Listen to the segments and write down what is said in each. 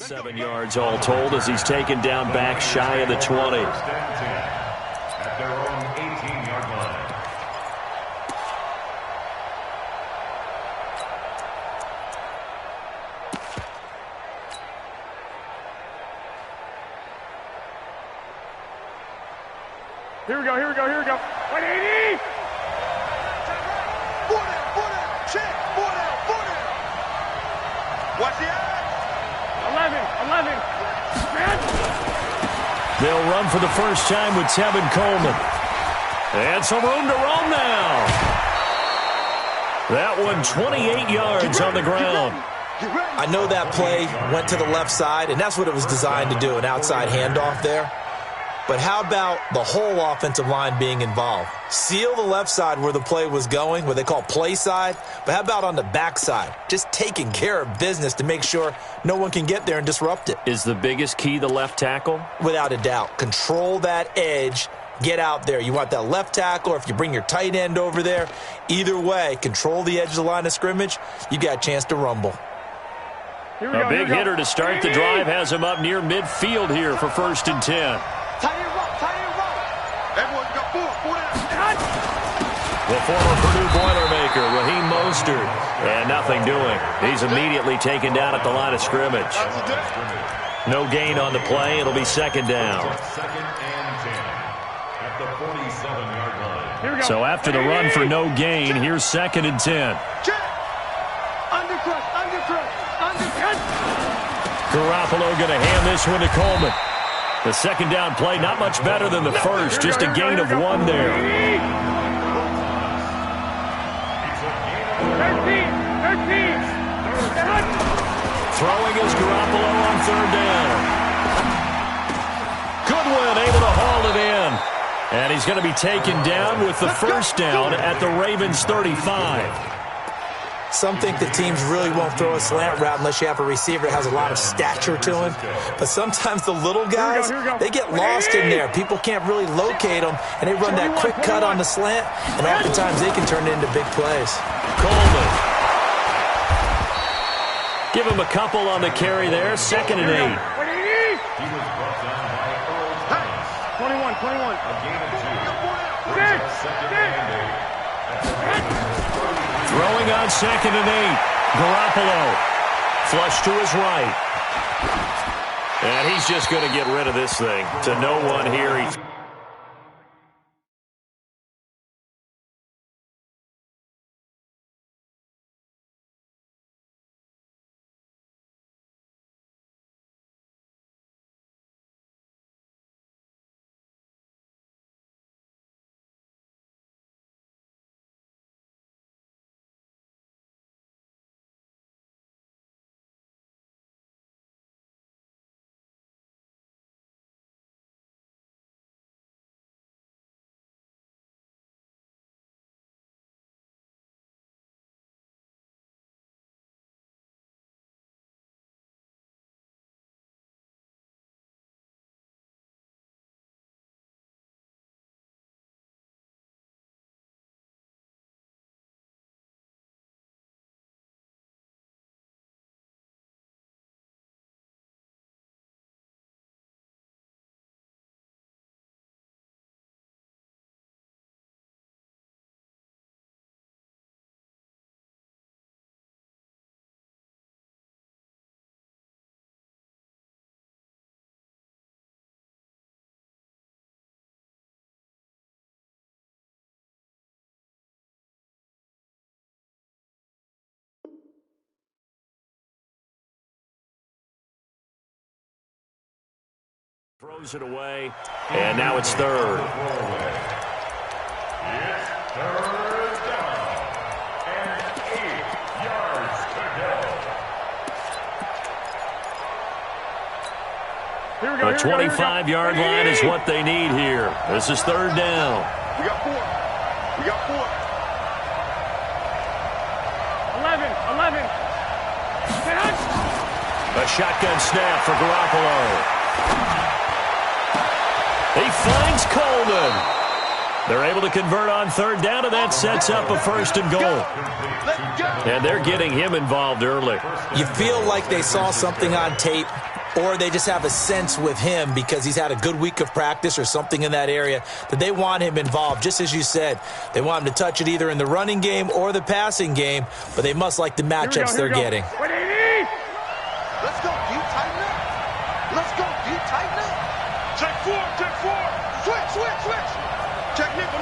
7 yards all told as he's taken down back shy of the 20. At their own 18-yard line. Here we go, here we go, here we go. 180! Four down, check, four down. Watch the eye. 11. They'll run for the first time with Tevin Coleman. And some room to roam now. That one 28 yards on the ground. I know that play went to the left side, and that's what it was designed to do, an outside handoff there. But how about the whole offensive line being involved? Seal the left side where the play was going, what they call play side. But how about on the back side? Just taking care of business to make sure no one can get there and disrupt it. Is the biggest key the left tackle? Without a doubt. Control that edge. Get out there. You want that left tackle, or if you bring your tight end over there, either way, control the edge of the line of scrimmage. You got a chance to rumble. A big hitter to start the drive has him up near midfield here for 1st and 10. Tight end rock. Everyone got four down. The former Purdue Boilermaker, Raheem Mostert, and nothing doing. He's immediately taken down at the line of scrimmage. No gain on the play. It'll be 2nd down. 2nd and 10 at the 47-yard line. So after the run for no gain, here's 2nd and 10. Check. Undercut. Garoppolo going to hand this one to Coleman. The 2nd down play, not much better than the first, just a gain of 1 there. 13. Throwing is Garoppolo on 3rd down. Goodwin able to haul it in. And he's going to be taken down with the 1st down at the Ravens' 35. Some think that teams really won't throw a slant route unless you have a receiver that has a lot of stature to him. But sometimes the little guys, they get lost in there. People can't really locate them, and they run that quick cut on the slant, and oftentimes they can turn it into big plays. Coleman. Give him a couple on the carry there. 2nd and 8. He was brought down by Earl Thomas. 21. A gain of 2. Brings up 2nd and 8. Throwing on 2nd and 8. Garoppolo. Flush to his right. And he's just going to get rid of this thing. To no one here. Throws it away, and now it's 3rd. It's 3rd down and 8 yards to go. The 25-yard line is what they need here. This is 3rd down. We got 4. 11. A shotgun snap for Garoppolo. He finds Coleman. They're able to convert on 3rd down, and that sets up a 1st and goal. And they're getting him involved early. You feel like they saw something on tape or they just have a sense with him because he's had a good week of practice or something in that area that they want him involved. Just as you said, they want him to touch it either in the running game or the passing game, but they must like the matchups they're getting. Let's go, D, tighten up. Let's go, D, tighten up. Check four, check four. Switch. Check nickel.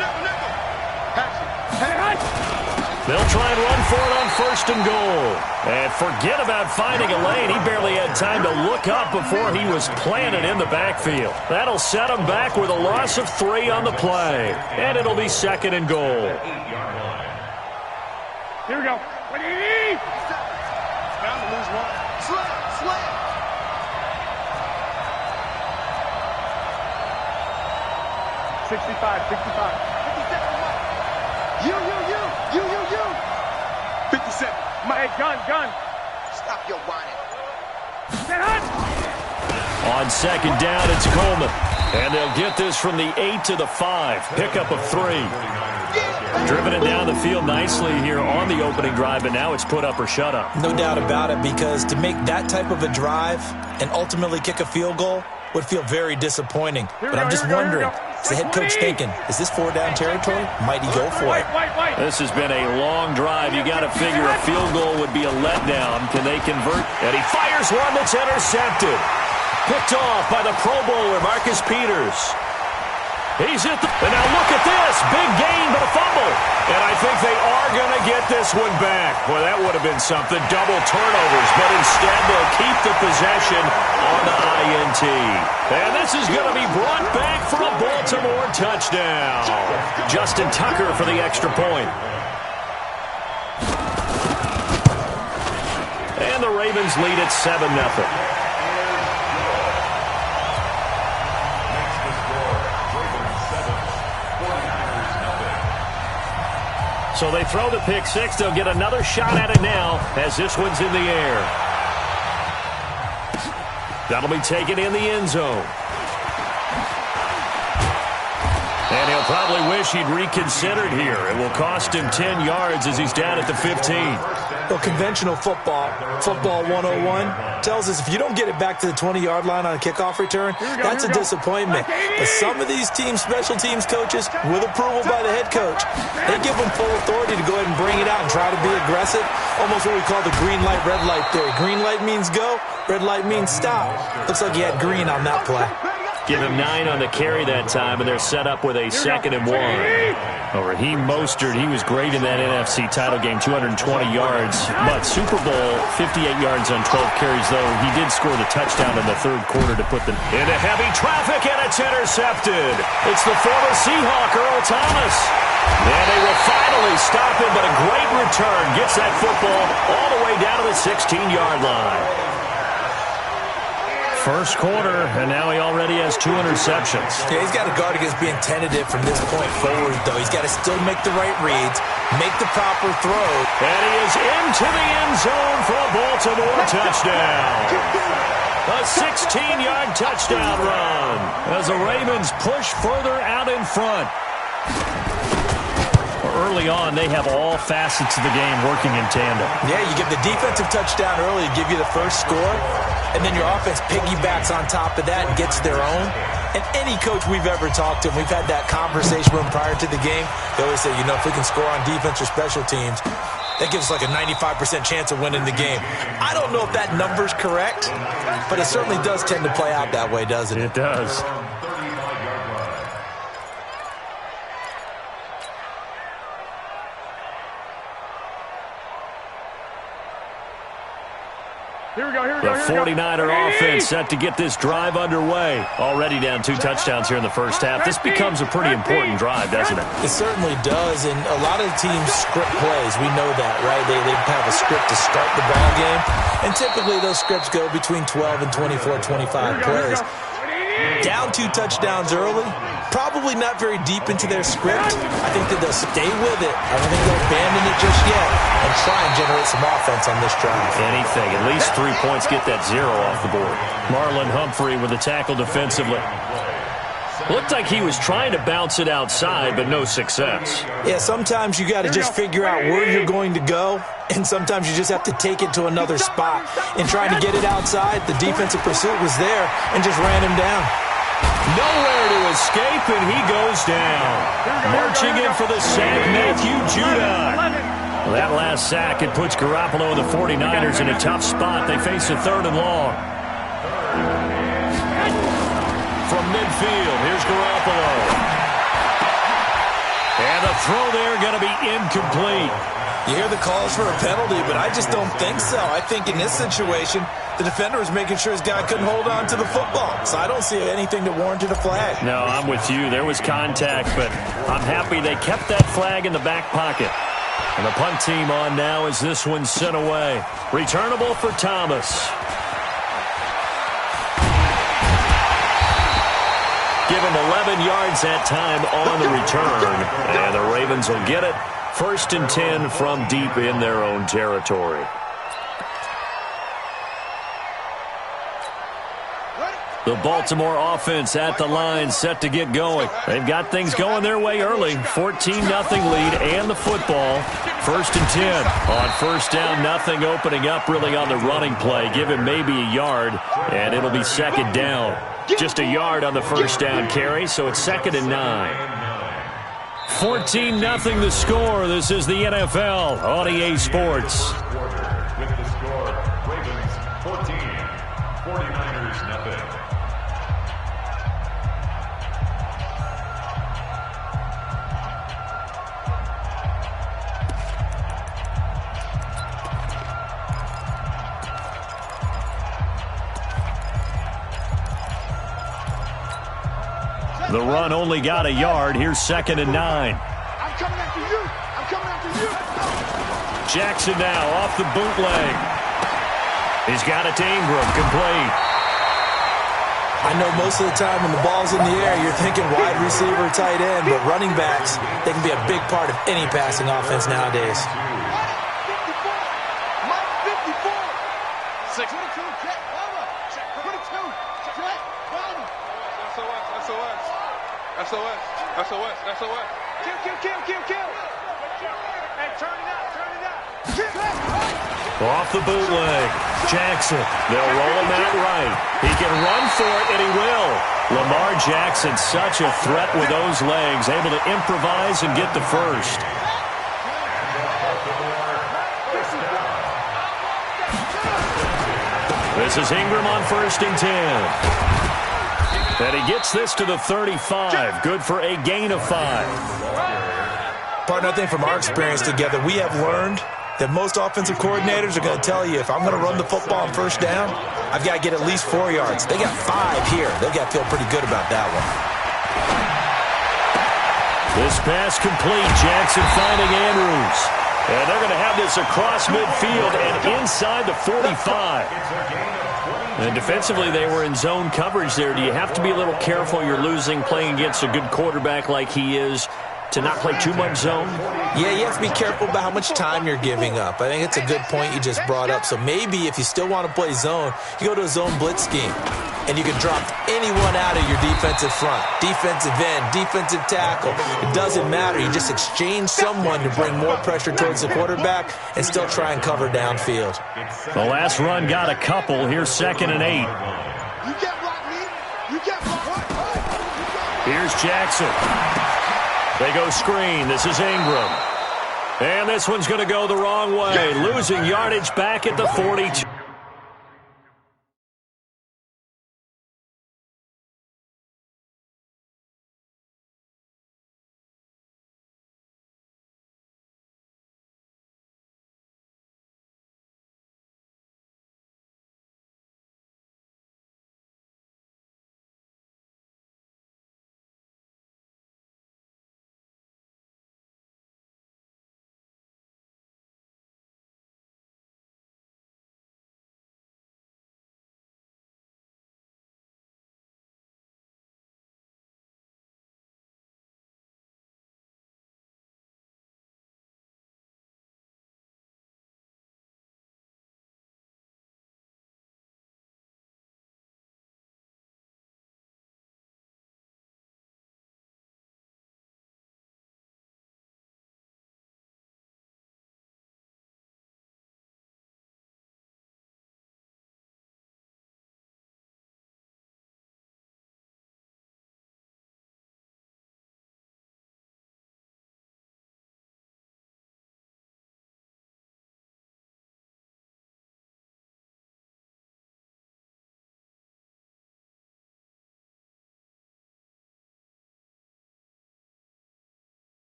They'll try and run for it on 1st and goal. And forget about finding a lane. He barely had time to look up before he was planted in the backfield. That'll set him back with a loss of 3 on the play. And it'll be 2nd and goal. Here we go. What do you need? Bound to lose one. Slam. 65. You. 57. Hey, gun. Stop your whining. Get hot. On 2nd down, it's Coleman. And they'll get this from the 8 to the 5. Pickup of 3. Driven it down the field nicely here on the opening drive, and now it's put up or shut up. No doubt about it, because to make that type of a drive and ultimately kick a field goal would feel very disappointing. But I'm just wondering, is the head coach thinking, is this 4-down territory? Might he go for it? This has been a long drive. You got to figure a field goal would be a letdown. Can they convert? And he fires one that's intercepted. Picked off by the Pro Bowler, Marcus Peters. He's hit and now look at this. Big gain, but a fumble. And I think they are going to get this one back. Boy, that would have been something. Double turnovers, but instead they'll keep the possession on the INT. And this is going to be brought back for a Baltimore touchdown. Justin Tucker for the extra point. And the Ravens lead at 7-0. So they throw the pick 6. They'll get another shot at it now as this one's in the air. That'll be taken in the end zone. And he'll probably wish he'd reconsidered here. It will cost him 10 yards as he's down at the 15. Well, conventional football 101, tells us if you don't get it back to the 20-yard line on a kickoff return, that's a disappointment. But some of these teams, special teams coaches, with approval by the head coach, they give them full authority to go ahead and bring it out and try to be aggressive, almost what we call the green light, red light theory. Green light means go, red light means stop. Looks like he had green on that play. Give him 9 on the carry that time, and they're set up with a 2nd and 1. Raheem Mostert, he was great in that NFC title game, 220 yards. But Super Bowl, 58 yards on 12 carries, though. He did score the touchdown in the 3rd quarter to put them into heavy traffic, and it's intercepted. It's the former Seahawk, Earl Thomas. And they will finally stop him, but a great return gets that football all the way down to the 16-yard line. First quarter, and now he already has 2 interceptions. Yeah, he's got to guard against being tentative from this point forward, though. He's got to still make the right reads, make the proper throw. And he is into the end zone for a Baltimore touchdown. A 16-yard touchdown run as the Ravens push further out in front. Early on, they have all facets of the game working in tandem. Yeah, you give the defensive touchdown early to give you the first score, and then your offense piggybacks on top of that and gets their own. And any coach we've ever talked to, and we've had that conversation with them prior to the game, they always say, if we can score on defense or special teams, that gives us like a 95% chance of winning the game. I don't know if that number's correct, but it certainly does tend to play out that way, doesn't it? It does. The 49er offense set to get this drive underway. Already down 2 touchdowns here in the first half. This becomes a pretty important drive, doesn't it? It certainly does, and a lot of teams script plays. We know that, right? They have a script to start the ball game, and typically those scripts go between 12 and 24, 25 plays. Down 2 touchdowns early, probably not very deep into their script. I think that they'll stay with it. I don't think they'll abandon it just yet and try and generate some offense on this drive. Anything. At least 3 points, get that 0 off the board. Marlon Humphrey with a tackle defensively. Looked like he was trying to bounce it outside, but no success. Yeah, sometimes you got to just figure out where you're going to go, and sometimes you just have to take it to another spot. In trying to get it outside, the defensive pursuit was there and just ran him down. Nowhere to escape, and he goes down. Marching in for the sack, Matthew Judon. Well, that last sack, it puts Garoppolo and the 49ers in a tough spot. They face a 3rd and long. From midfield, here's Garoppolo. And the throw there going to be incomplete. You hear the calls for a penalty, but I just don't think so. I think in this situation, the defender was making sure his guy couldn't hold on to the football. So I don't see anything that warranted a flag. No, I'm with you. There was contact, but I'm happy they kept that flag in the back pocket. And the punt team on now as this one's sent away. Returnable for Thomas. Give him 11 yards that time on the return. And the Ravens will get it. 1st and 10 from deep in their own territory. The Baltimore offense at the line, set to get going. They've got things going their way early. 14-0 lead and the football. 1st and 10. On 1st down, nothing opening up really on the running play. Give him maybe a yard, and it'll be 2nd down. Just a yard on the 1st down carry, so it's 2nd and 9. 14-0 the score. This is the NFL on EA Sports. With the score, Ravens 14, 49ers nothing. The run only got a yard. Here's 2nd and 9. I'm coming after you. I'm coming after you. Jackson now off the bootleg. He's got it to Ingram, complete. I know most of the time when the ball's in the air, you're thinking wide receiver, tight end, but running backs, they can be a big part of any passing offense nowadays. 54. 6. 22. Check. 22. Check. SOS. Kill. Hey, turn it up. Off the bootleg. Jackson. They'll roll him out right. He can run for it, and he will. Lamar Jackson, such a threat with those legs, able to improvise and get the first. This is Ingram on 1st and 10. And he gets this to the 35. Good for a gain of 5. Partner, I think from our experience together, we have learned that most offensive coordinators are going to tell you, if I'm going to run the football on 1st down, I've got to get at least 4 yards. They got 5 here. They've got to feel pretty good about that one. This pass complete. Jackson finding Andrews. And they're going to have this across midfield and inside the 45. And defensively, they were in zone coverage there. Do you have to be a little careful? You're losing, playing against a good quarterback like he is, to not play too much zone? Yeah, you have to be careful about how much time you're giving up. I think it's a good point you just brought up. So maybe if you still want to play zone, you go to a zone blitz scheme, and you can drop anyone out of your defensive front, defensive end, defensive tackle. It doesn't matter. You just exchange someone to bring more pressure towards the quarterback and still try and cover downfield. The last run got a couple. Here's 2nd and 8. You get blocked, me. You get blocked. Here's Jackson. They go screen. This is Ingram. And this one's going to go the wrong way. Losing yardage back at the 42.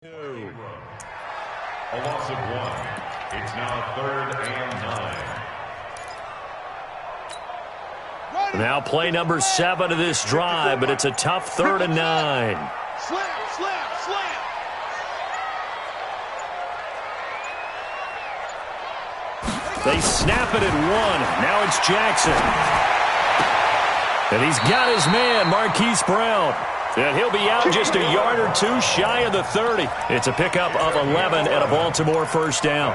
A loss of 1. It's now 3rd and 9. Now play number 7 of this drive, but it's a tough 3rd and 9. Slam, slam, slam. They snap it at 1. Now it's Jackson. And he's got his man, Marquise Brown. And he'll be out just a yard or 2 shy of the 30. It's a pickup of 11 and a Baltimore first down.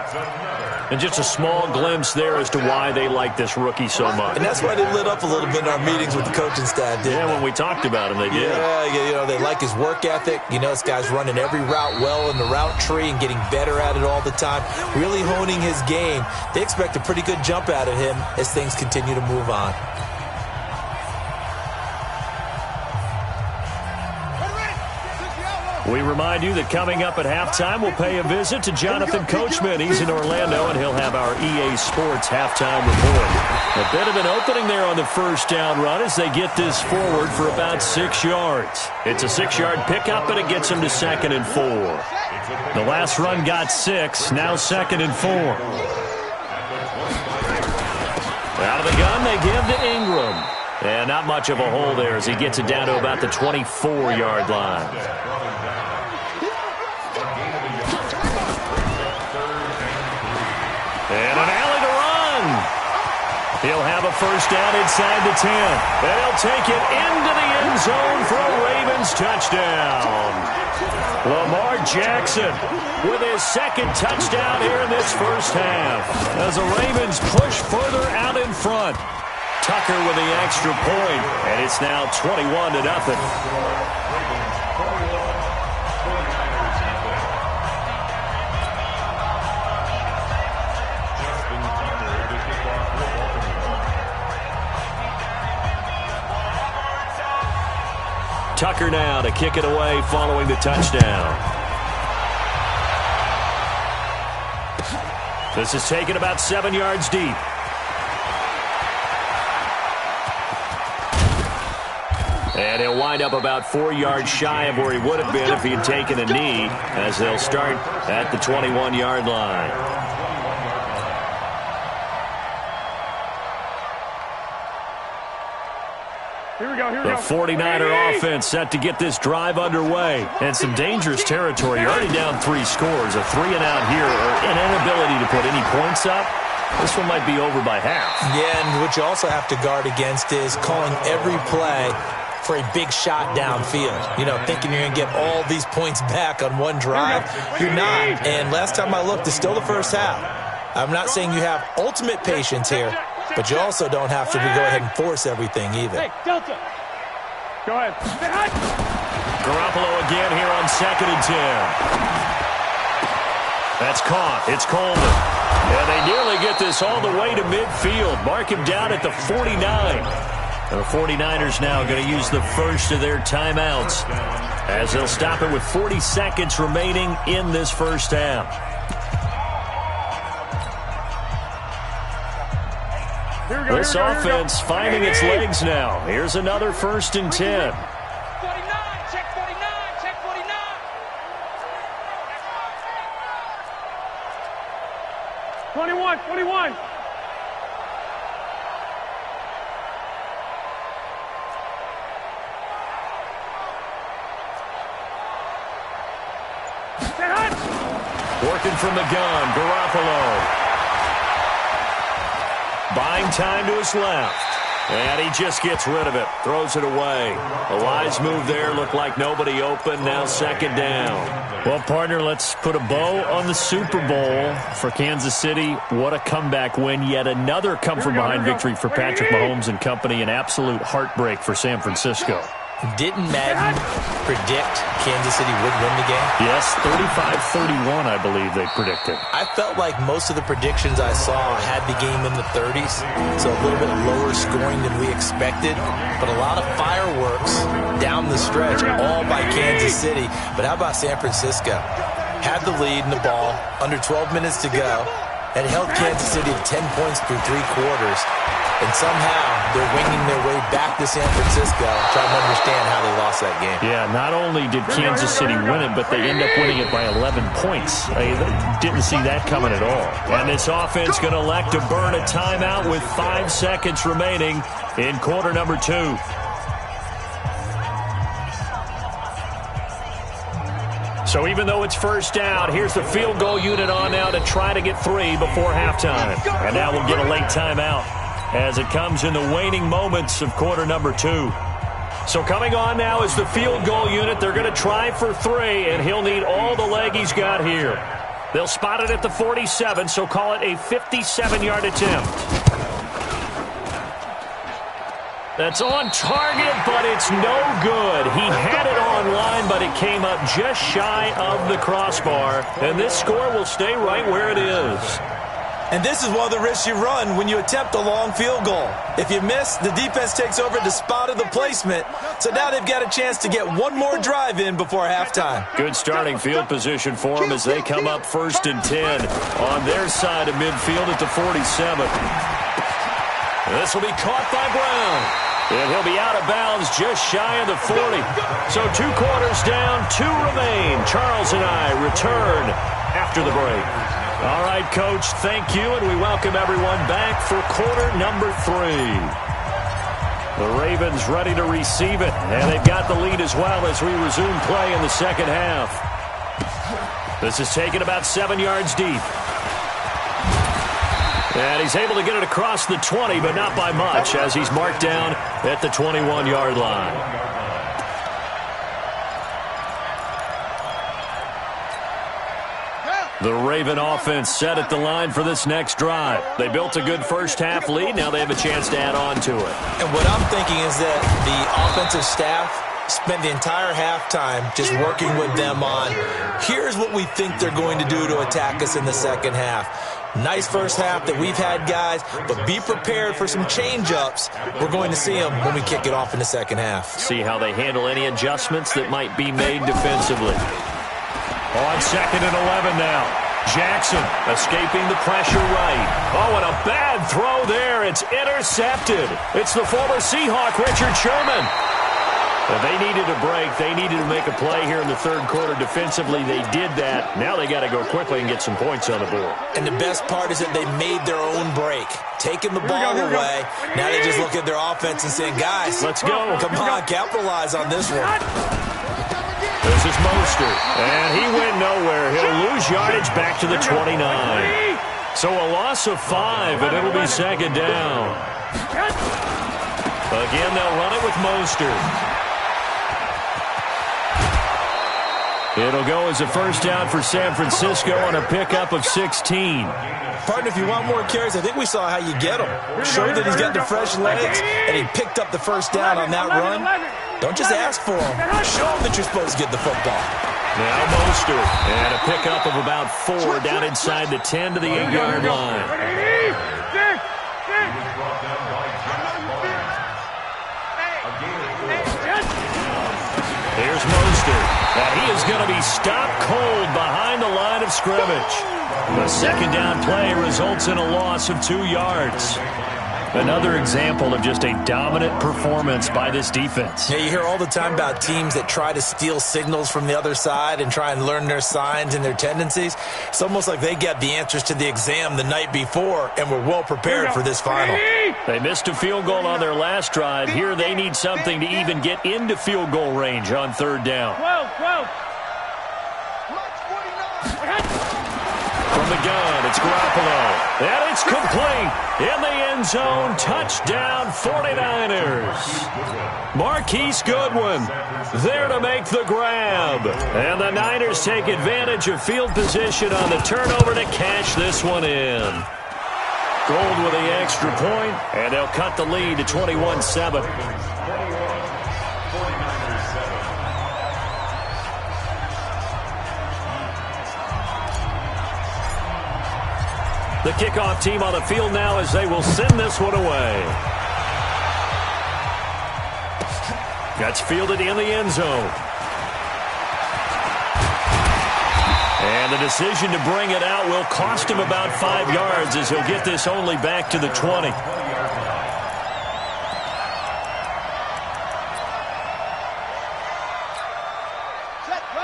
And just a small glimpse there as to why they like this rookie so much. And that's why they lit up a little bit in our meetings with the coaching staff, didn't they? When we talked about him, they did. Yeah, they like his work ethic. This guy's running every route well in the route tree and getting better at it all the time, really honing his game. They expect a pretty good jump out of him as things continue to move on. We remind you that coming up at halftime, we'll pay a visit to Jonathan Coachman. He's in Orlando, and he'll have our EA Sports halftime report. A bit of an opening there on the first down run as they get this forward for about 6 yards. It's a 6-yard pickup, and it gets them to 2nd and 4. The last run got 6, now 2nd and 4. Out of the gun, they give to Ingram. And not much of a hole there as he gets it down to about the 24-yard line. And an alley to run. He'll have a first down inside the 10. And he'll take it into the end zone for a Ravens touchdown. Lamar Jackson with his 2nd touchdown here in this first half as the Ravens push further out in front. Tucker with the extra point, and it's now 21-0. Tucker now to kick it away following the touchdown. This is taken about 7 yards deep. And he'll wind up about 4 yards shy of where he would have been if he had taken a knee, as they'll start at the 21-yard line. The 49er offense set to get this drive underway. And some dangerous territory. You're already down 3 scores. A 3-and-out here, or an inability to put any points up. This one might be over by half. Yeah, and what you also have to guard against is calling every play for a big shot downfield. Thinking you're going to get all these points back on one drive. You're not. And last time I looked, it's still the first half. I'm not saying you have ultimate patience here, but you also don't have to go ahead and force everything either. Hey, Delta. Go ahead. Garoppolo again here on 2nd and 10. That's caught. It's Coleman. And they nearly get this all the way to midfield. Mark him down at the 49. The 49ers now going to use the first of their timeouts as they'll stop it with 40 seconds remaining in this first half. This offense finding its legs now. Here's another 1st and 10. 49, check 49, check 49. Twenty-one. Working from the gun, Garoppolo. Buying time to his left. And he just gets rid of it. Throws it away. A wise move there. Looked like nobody open. Now 2nd down. Well, partner, let's put a bow on the Super Bowl for Kansas City. What a comeback win. Yet another come-from-behind victory for Patrick Mahomes and company. An absolute heartbreak for San Francisco. Didn't Madden predict Kansas City would win the game? Yes, 35-31, I believe they predicted. I felt like most of the predictions I saw had the game in the 30s, so a little bit lower scoring than we expected, but a lot of fireworks down the stretch, all by Kansas City. But how about San Francisco? Had the lead in the ball, under 12 minutes to go, and held Kansas City to 10 points through 3 quarters. And somehow they're winging their way back to San Francisco, trying to understand how they lost that game. Yeah, not only did Kansas City win it, but they end up winning it by 11 points. They didn't see that coming at all. And this offense going to elect to burn a timeout with 5 seconds remaining in quarter number 2. So even though it's first down, here's the field goal unit on now to try to get 3 before halftime. And now we'll get a late timeout as it comes in the waning moments of quarter number 2. So coming on now is the field goal unit. They're going to try for 3, and he'll need all the leg he's got here. They'll spot it at the 47, so call it a 57-yard attempt. That's on target, but it's no good. He had it on line, but it came up just shy of the crossbar, and this score will stay right where it is. And this is one of the risks you run when you attempt a long field goal. If you miss, the defense takes over the spot of the placement. So now they've got a chance to get one more drive in before halftime. Good starting field position for them as they come up 1st and 10 on their side of midfield at the 47. This will be caught by Brown. And he'll be out of bounds just shy of the 40. So 2 quarters down, 2 remain. Charles and I return after the break. All right, Coach, thank you, and we welcome everyone back for quarter number 3. The Ravens ready to receive it, and they've got the lead as well as we resume play in the second half. This is taken about 7 yards deep. And he's able to get it across the 20, but not by much, as he's marked down at the 21-yard line. The Raven offense set at the line for this next drive. They built a good first-half lead. Now they have a chance to add on to it. And what I'm thinking is that the offensive staff spent the entire halftime just working with them on, here's what we think they're going to do to attack us in the second half. Nice first half that we've had, guys, but be prepared for some change-ups. We're going to see them when we kick it off in the second half. See how they handle any adjustments that might be made defensively. On 2nd and 11 now. Jackson escaping the pressure right. Oh, and a bad throw there. It's intercepted. It's the former Seahawk, Richard Sherman. But they needed a break. They needed to make a play here in the 3rd quarter defensively. They did that. Now they got to go quickly and get some points on the board. And the best part is that they made their own break. Taking the ball away. Now they just look at their offense and saying, guys, let's go. Come on, capitalize on this one. This is Mostert, and he went nowhere. He'll lose yardage back to the 29. So a loss of 5, and it'll be 2nd down. Again, they'll run it with Mostert. It'll go as a first down for San Francisco on a pickup of 16. Partner, if you want more carries, I think we saw how you get them. Showed that he's got the fresh legs, and he picked up the first down on that run. Don't just ask for them. Show them that you're supposed to get the football. Now Mostert, and a pickup of about 4 down inside the 10 to the 8-yard line. Here's Mostert, and he is going to be stopped cold behind the line of scrimmage. The 2nd down play results in a loss of 2 yards. Another example of just a dominant performance by this defense. Yeah, you hear all the time about teams that try to steal signals from the other side and try and learn their signs and their tendencies. It's almost like they get the answers to the exam the night before and were well prepared for this final. They missed a field goal on their last drive. Here they need something to even get into field goal range on 3rd down. 12. From the gun, it's Garoppolo. And it's complete. In the end zone, touchdown 49ers. Marquise Goodwin there to make the grab. And the Niners take advantage of field position on the turnover to cash this one in. Gold with the extra point, and they'll cut the lead to 21-7. The kickoff team on the field now as they will send this one away. That's fielded in the end zone. And the decision to bring it out will cost him about 5 yards as he'll get this only back to the 20.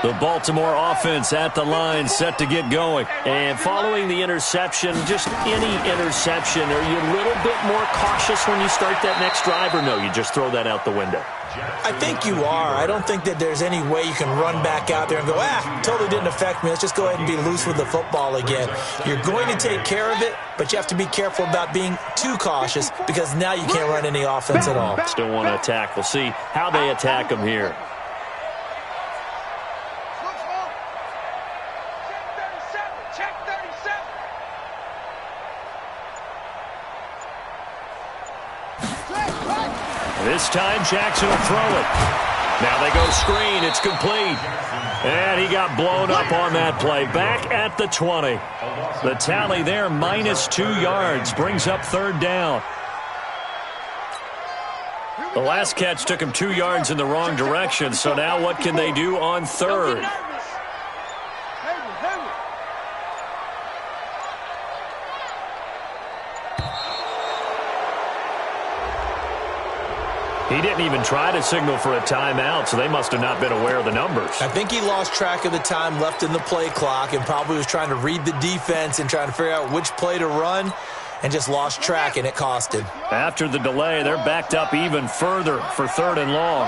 The Baltimore offense at the line, set to get going. And following the interception, just any interception, are you a little bit more cautious when you start that next drive, or no, you just throw that out the window? I think you are. I don't think that there's any way you can run back out there and go, totally didn't affect me. Let's just go ahead and be loose with the football again. You're going to take care of it, but you have to be careful about being too cautious because now you can't run any offense at all. Still want to attack. We'll see how they attack him here. This time, Jackson will throw it. Now they go screen. It's complete. And he got blown up on that play. Back at the 20. The tally there, minus 2 yards. Brings up 3rd down. The last catch took him 2 yards in the wrong direction. So now what can they do on 3rd? He didn't even try to signal for a timeout, so they must have not been aware of the numbers. I think he lost track of the time left in the play clock and probably was trying to read the defense and trying to figure out which play to run and just lost track, and it cost him. After the delay, they're backed up even further for 3rd and long.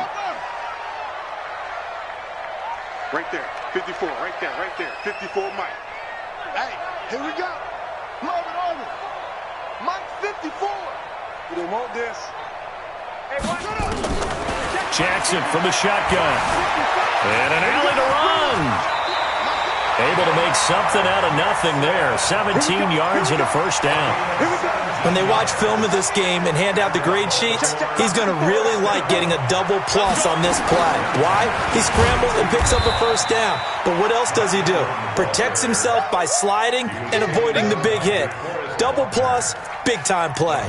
Right there, 54, right there, 54, Mike. Hey, here we go. Love it on it. Mike 54. You don't want this. Jackson from the shotgun. And an alley to run. Able to make something out of nothing there. 17 yards and a 1st down. When they watch film of this game and hand out the grade sheets, he's going to really like getting a double plus on this play. Why? He scrambles and picks up a 1st down. But what else does he do? Protects himself by sliding and avoiding the big hit. Double plus, big-time play.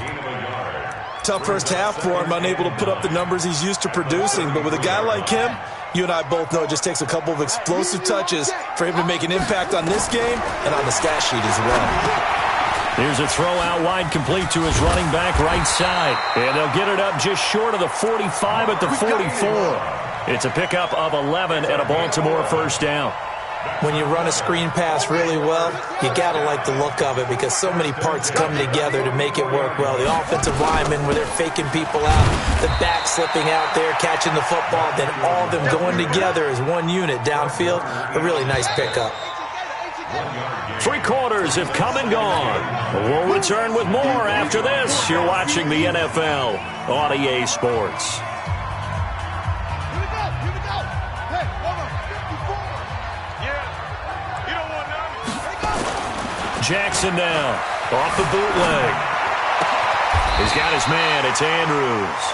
Tough first half for him, unable to put up the numbers he's used to producing. But with a guy like him, you and I both know it just takes a couple of explosive touches for him to make an impact on this game and on the stat sheet as well. Here's a throw out wide, complete to his running back right side. And they'll get it up just short of the 45 at the 44. It's a pickup of 11 and a Baltimore 1st down. When you run a screen pass really well, you got to like the look of it because so many parts come together to make it work well. The offensive linemen, where they're faking people out, the back slipping out there, catching the football, then all of them going together as one unit downfield. A really nice pickup. 3 quarters have come and gone. We'll return with more after this. You're watching the NFL on EA Sports. Jackson now, off the bootleg. He's got his man, it's Andrews.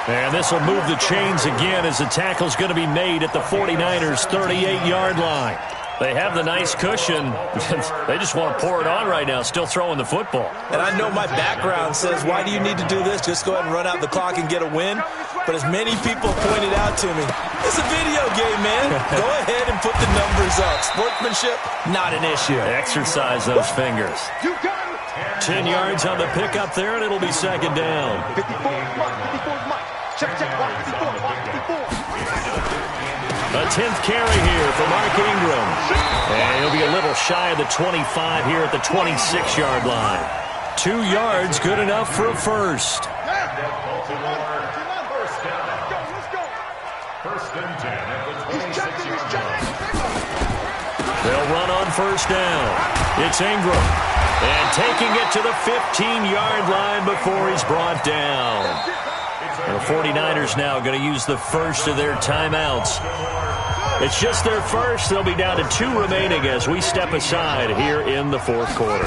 And this will move the chains again as the tackle's going to be made at the 49ers' 38-yard line. They have the nice cushion. They just want to pour it on right now, still throwing the football. And I know my background says, why do you need to do this? Just go ahead and run out the clock and get a win. But as many people pointed out to me, it's a video game, man. Go ahead and put the numbers up. Sportsmanship, not an issue. Exercise those fingers. 10 yards on the pickup there, and it'll be 2nd down. 54 Mike. Check, 54. A 10th carry here for Mark Ingram. And he'll be a little shy of the 25 here at the 26-yard line. 2 yards, good enough for a 1st. They'll run on 1st down. It's Ingram. And taking it to the 15-yard line before he's brought down. And the 49ers now going to use the first of their timeouts. It's just their first. They'll be down to 2 remaining as we step aside here in the 4th quarter.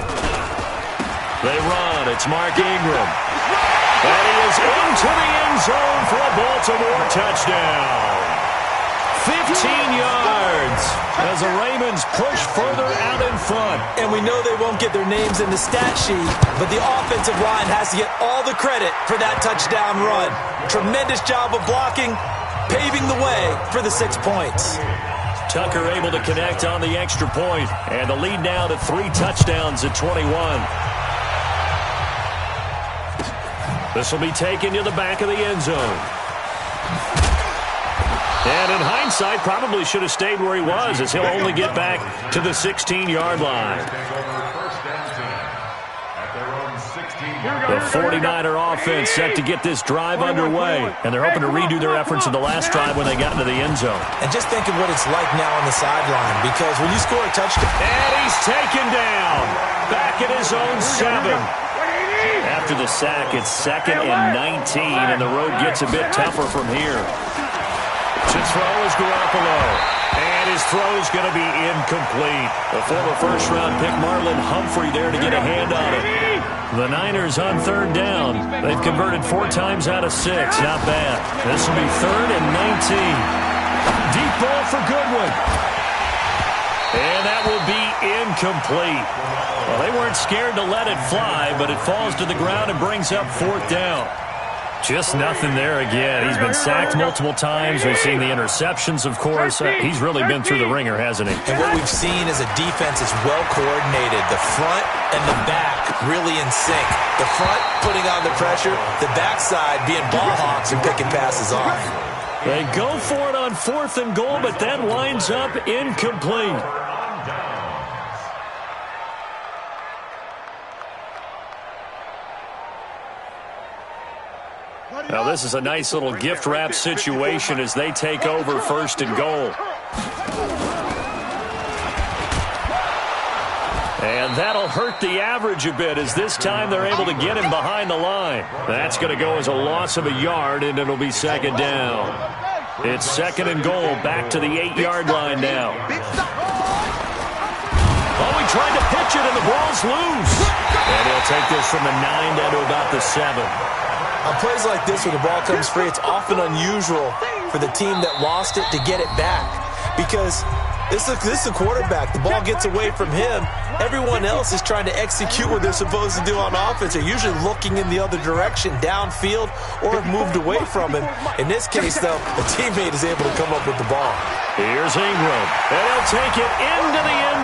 They run. It's Mark Ingram. And he is into the end zone for a Baltimore touchdown. 15 yards as the Ravens push further out in front. And we know they won't get their names in the stat sheet, but the offensive line has to get all the credit for that touchdown run. Tremendous job of blocking, paving the way for the 6 points. Tucker able to connect on the extra point, and the lead now to 3 touchdowns at 21. This will be taken to the back of the end zone. And in hindsight, probably should have stayed where he was, as he'll only get back to the 16-yard line. The 49er offense set to get this drive underway, and they're hoping to redo their efforts in the last drive when they got into the end zone. And just think of what it's like now on the sideline, because when you score a touchdown... And he's taken down, back at his own 7. After the sack, it's 2nd and 19, and the road gets a bit tougher from here. To throw is Garoppolo, and his throw's going to be incomplete. The former first-round pick Marlon Humphrey there to get a hand on it. The Niners on 3rd down. They've converted 4 times out of 6. Not bad. This will be 3rd and 19. Deep ball for Goodwin. And that will be incomplete. Well, they weren't scared to let it fly, but it falls to the ground and brings up 4th down. Just nothing there again. He's been sacked multiple times. We've seen the interceptions, of course. He's really been through the ringer, hasn't he? And what we've seen is a defense that's well coordinated. The front and the back really in sync. The front putting on the pressure, the backside being ball hawks and picking passes off. They go for it on 4th and goal, but that winds up incomplete. Now, this is a nice little gift wrap situation as they take over 1st and goal. And that'll hurt the average a bit, as this time they're able to get him behind the line. That's going to go as a loss of a yard, and it'll be 2nd down. It's 2nd and goal, back to the 8-yard line now. Oh, he tried to pitch it, and the ball's loose. And he'll take this from the 9 down to about the 7. On plays like this where the ball comes free, it's often unusual for the team that lost it to get it back, because this is the quarterback. The ball gets away from him. Everyone else is trying to execute what they're supposed to do on offense. They're usually looking in the other direction, downfield, or have moved away from him. In this case, though, a teammate is able to come up with the ball. Here's Ingram, and he'll take it into the end